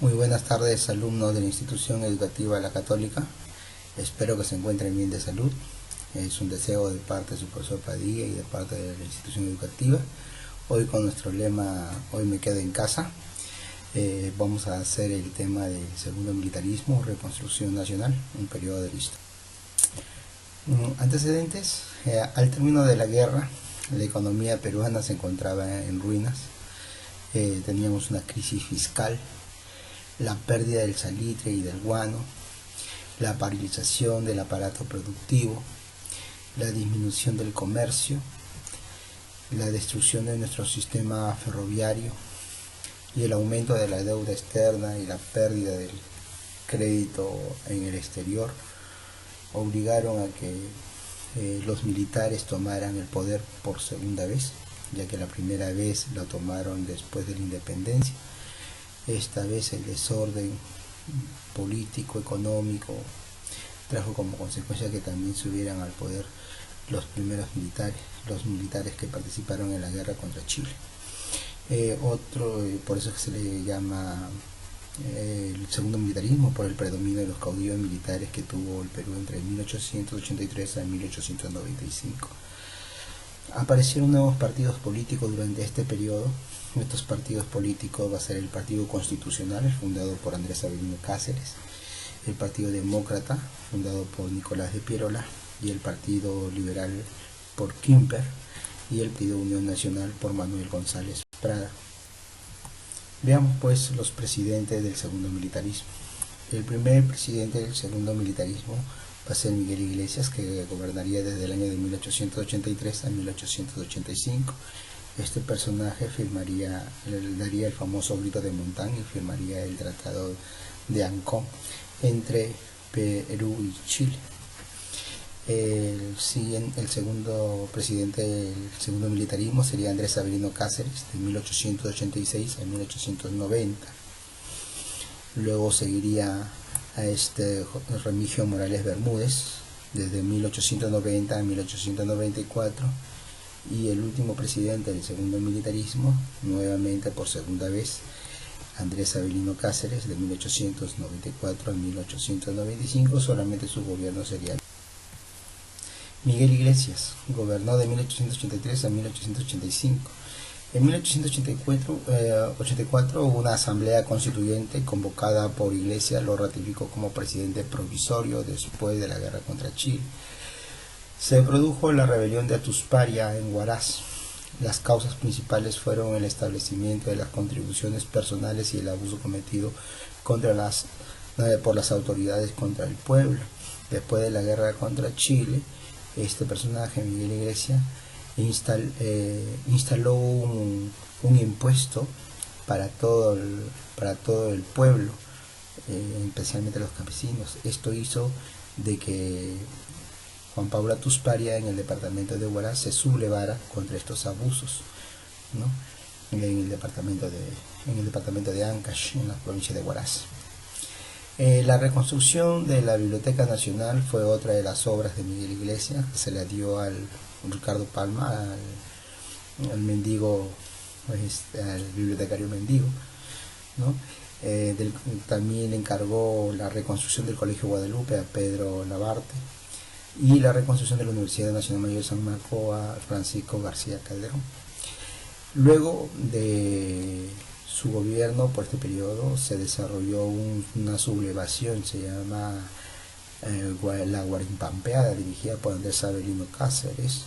Muy buenas tardes, alumnos de la Institución Educativa La Católica. Espero que se encuentren bien de salud. Es un deseo de parte de su profesor Padilla y de parte de la institución educativa. Hoy con nuestro lema, hoy me quedo en casa, vamos a hacer el tema del segundo militarismo, reconstrucción nacional, un periodo de la historia. Antecedentes: al término de la guerra, la economía peruana se encontraba en ruinas. Teníamos una crisis fiscal, la pérdida del salitre y del guano, la paralización del aparato productivo, la disminución del comercio, la destrucción de nuestro sistema ferroviario y el aumento de la deuda externa y la pérdida del crédito en el exterior obligaron a que los militares tomaran el poder por segunda vez, ya que la primera vez lo tomaron después de la independencia. Esta vez el desorden político, económico, trajo como consecuencia que también subieran al poder los primeros militares, los militares que participaron en la guerra contra Chile. Por eso es que se le llama el segundo militarismo, por el predominio de los caudillos militares que tuvo el Perú entre 1883 a 1895. Aparecieron nuevos partidos políticos durante este periodo. Estos partidos políticos va a ser el Partido Constitucional, fundado por Andrés Avelino Cáceres, el Partido Demócrata, fundado por Nicolás de Piérola, y el Partido Liberal por Quimper, y el Partido Unión Nacional por Manuel González Prada. Veamos pues los presidentes del segundo militarismo. El primer presidente del segundo militarismo va a ser Miguel Iglesias, que gobernaría desde el año de 1883 a 1885. Este personaje daría el famoso grito de Montán y firmaría el Tratado de Ancón entre Perú y Chile. El segundo presidente del segundo militarismo sería Andrés Avelino Cáceres, de 1886 a 1890. Luego seguiría a Remigio Morales Bermúdez, desde 1890 a 1894. Y el último presidente del segundo militarismo, nuevamente por segunda vez, Andrés Avelino Cáceres, de 1894 a 1895, solamente su gobierno sería. Miguel Iglesias gobernó de 1883 a 1885. En 1884 hubo una asamblea constituyente convocada por Iglesias, lo ratificó como presidente provisorio después de la guerra contra Chile. Se produjo la rebelión de Atusparia en Huaraz. Las causas principales fueron el establecimiento de las contribuciones personales y el abuso cometido por las autoridades contra el pueblo. Después de la guerra contra Chile, este personaje, Miguel Iglesias, instaló un impuesto para todo el pueblo, especialmente los campesinos. Esto hizo de que Juan Pablo Atusparia, en el departamento de Huaraz, se sublevara contra estos abusos, ¿no? en el departamento de Ancash, en la provincia de Huaraz. La reconstrucción de la Biblioteca Nacional fue otra de las obras de Miguel Iglesias, que se la dio al Ricardo Palma, al mendigo, al bibliotecario mendigo, ¿no? También encargó la reconstrucción del Colegio Guadalupe a Pedro Labarte, y la reconstrucción de la Universidad Nacional Mayor de San Marco a Francisco García Calderón. Luego de su gobierno, por este periodo, se desarrolló una sublevación, se llama la Guarimpampeada, dirigida por Andrés Avelino Cáceres.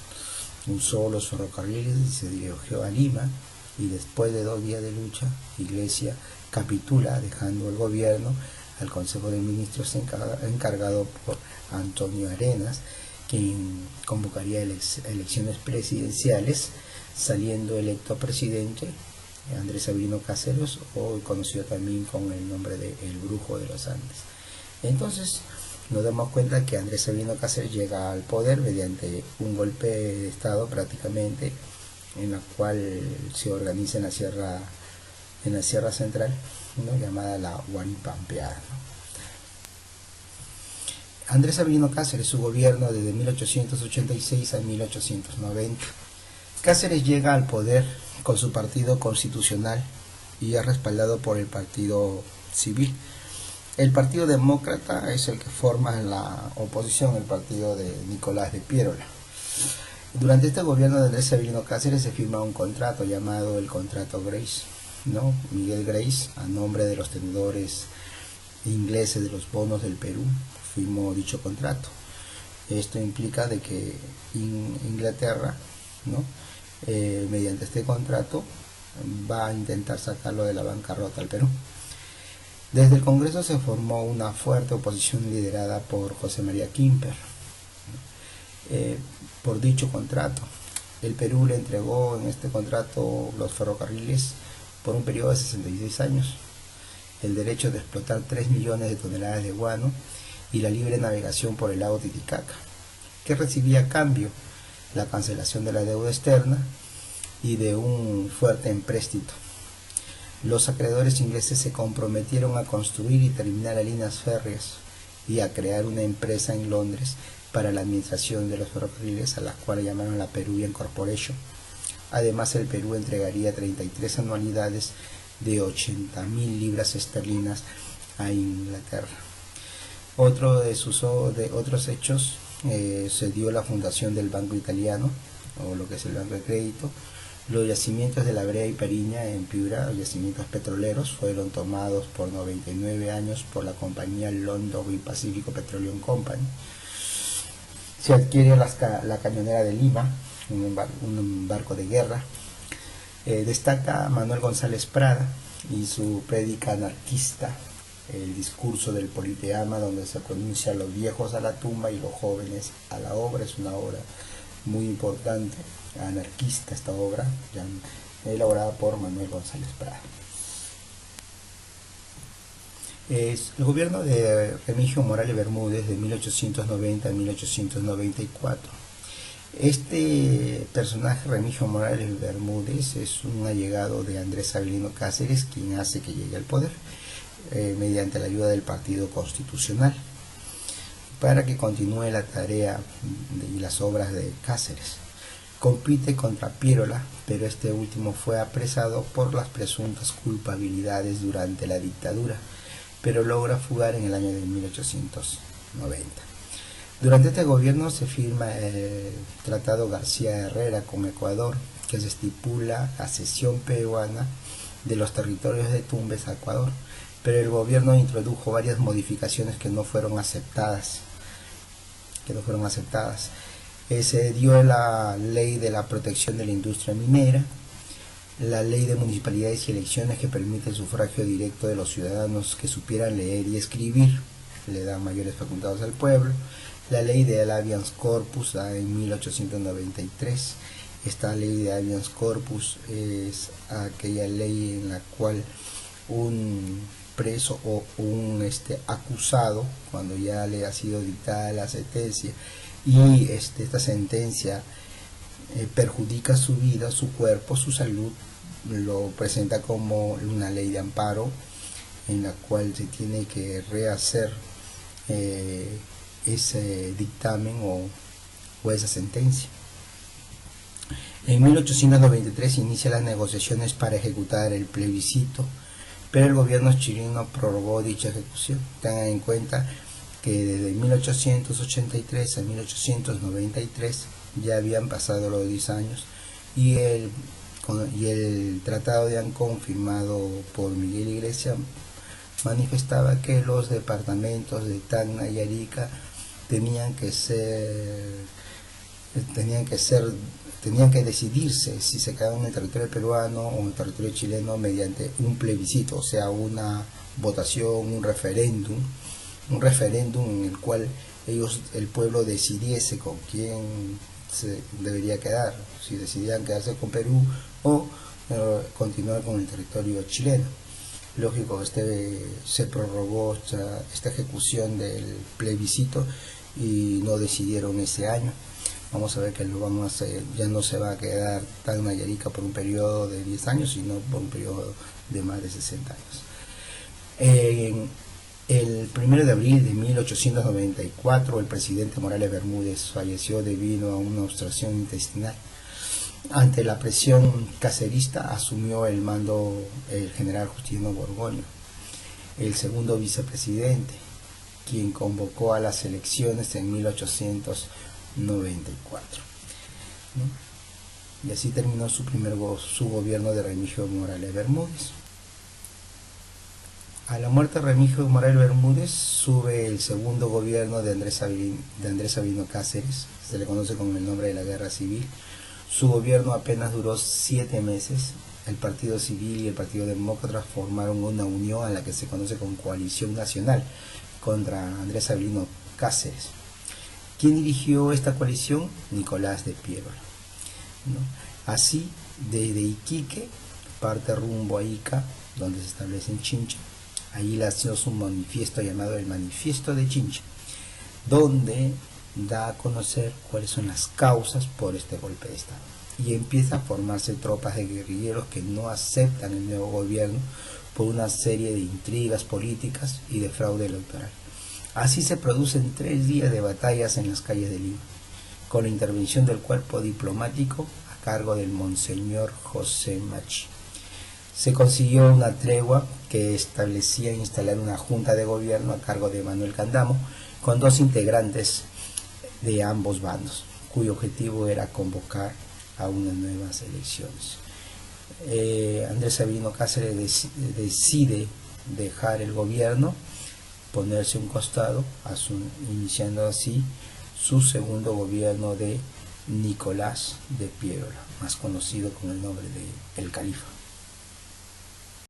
Usó los ferrocarriles y se dirigió a Lima, y después de 2 días de lucha, Iglesias capitula, dejando el gobierno al Consejo de Ministros encargado por Antonio Arenas, quien convocaría elecciones presidenciales, saliendo electo presidente Andrés Avelino Cáceres, o conocido también con el nombre de El Brujo de los Andes. Entonces nos damos cuenta que Andrés Avelino Cáceres llega al poder mediante un golpe de estado, prácticamente, en la cual se organiza en la Sierra Central, ¿no? llamada la Guarimpampeada, ¿no? Andrés Avelino Cáceres, su gobierno desde 1886 a 1890. Cáceres llega al poder con su partido constitucional y es respaldado por el Partido civil. El Partido Demócrata es el que forma la oposición, el partido de Nicolás de Piérola. Durante este gobierno de Andrés Severino Cáceres se firma un contrato llamado el contrato Grace, ¿no? Miguel Grace, a nombre de los tenedores ingleses de los bonos del Perú, firmó dicho contrato. Esto implica de que Inglaterra, ¿no? Mediante este contrato va a intentar sacarlo de la bancarrota al Perú. Desde el Congreso se formó una fuerte oposición liderada por José María Quimper por dicho contrato. El Perú le entregó en este contrato los ferrocarriles por un periodo de 66 años, el derecho de explotar 3 millones de toneladas de guano y la libre navegación por el lago Titicaca, que recibía a cambio la cancelación de la deuda externa y de un fuerte empréstito. Los acreedores ingleses se comprometieron a construir y terminar las líneas férreas y a crear una empresa en Londres para la administración de los ferrocarriles, a la cual llamaron la Peruvian Corporation. Además, el Perú entregaría 33 anualidades de 80.000 libras esterlinas a Inglaterra. Otro de otros hechos se dio la fundación del Banco Italiano, o lo que es el Banco de Crédito. Los yacimientos de La Brea y Pariña en Piura, los yacimientos petroleros, fueron tomados por 99 años por la compañía London Pacific Petroleum Company. Se adquiere la cañonera de Lima, un barco de guerra. Destaca Manuel González Prada y su prédica anarquista, el discurso del Politeama, donde se pronuncia los viejos a la tumba y los jóvenes a la obra. Es una obra muy importante, anarquista esta obra, ya elaborada por Manuel González Prada. El gobierno de Remigio Morales Bermúdez de 1890 a 1894. Este personaje, Remigio Morales Bermúdez, es un allegado de Andrés Severino Cáceres, quien hace que llegue al poder mediante la ayuda del Partido Constitucional para que continúe la tarea y las obras de Cáceres. Compite contra Piérola, pero este último fue apresado por las presuntas culpabilidades durante la dictadura, pero logra fugar en el año de 1890. Durante este gobierno se firma el Tratado García Herrera con Ecuador, que se estipula la cesión peruana de los territorios de Tumbes a Ecuador, pero el gobierno introdujo varias modificaciones que no fueron aceptadas. Se dio la ley de la protección de la industria minera, la ley de municipalidades y elecciones que permite el sufragio directo de los ciudadanos que supieran leer y escribir, le da mayores facultades al pueblo, la ley de habeas corpus en 1893. Esta ley de habeas corpus es aquella ley en la cual un preso o un acusado, cuando ya le ha sido dictada la sentencia y esta sentencia perjudica su vida, su cuerpo, su salud, lo presenta como una ley de amparo en la cual se tiene que rehacer ese dictamen o esa sentencia. En 1893 inicia las negociaciones para ejecutar el plebiscito, pero el gobierno chileno prorrogó dicha ejecución. Tengan en cuenta que desde 1883 a 1893 ya habían pasado los 10 años y el Tratado de Ancón, firmado por Miguel Iglesias, manifestaba que los departamentos de Tacna y Arica tenían que decidirse si se quedaban en el territorio peruano o en el territorio chileno mediante un plebiscito, o sea, una votación, un referéndum en el cual el pueblo decidiese con quién se debería quedar, si decidían quedarse con Perú o continuar con el territorio chileno. Lógico, se prorrogó esta ejecución del plebiscito y no decidieron ese año. Vamos a ver que ya no se va a quedar Tacna y Arica por un periodo de 10 años, sino por un periodo de más de 60 años. El 1 de abril de 1894, el presidente Morales Bermúdez falleció debido a una obstrucción intestinal. Ante la presión cacerista asumió el mando el general Justiniano Borgoño. el segundo vicepresidente, quien convocó a las elecciones en 1894, ¿no? Y así terminó su gobierno de Remigio Morales Bermúdez. A la muerte de Remigio Morales Bermúdez sube el segundo gobierno de Andrés Sabino Cáceres, se le conoce con el nombre de la Guerra Civil. Su gobierno apenas duró 7 meses. El Partido Civil y el Partido Demócrata formaron una unión a la que se conoce como Coalición Nacional contra Andrés Sabino Cáceres. ¿Quién dirigió esta coalición? Nicolás de Piérola, ¿no? Así, desde Iquique parte rumbo a Ica, donde se establece en Chincha. Allí lanzó su manifiesto llamado el Manifiesto de Chincha, donde da a conocer cuáles son las causas por este golpe de Estado. Y empieza a formarse tropas de guerrilleros que no aceptan el nuevo gobierno por una serie de intrigas políticas y de fraude electoral. Así se producen 3 días de batallas en las calles de Lima, con la intervención del cuerpo diplomático a cargo del Monseñor José Machi. Se consiguió una tregua que establecía instalar una junta de gobierno a cargo de Manuel Candamo, con 2 integrantes de ambos bandos, cuyo objetivo era convocar a unas nuevas elecciones. Andrés Sabino Cáceres decide dejar el gobierno, ponerse a un costado, iniciando así su segundo gobierno de Nicolás de Piérola, más conocido con el nombre de El Califa.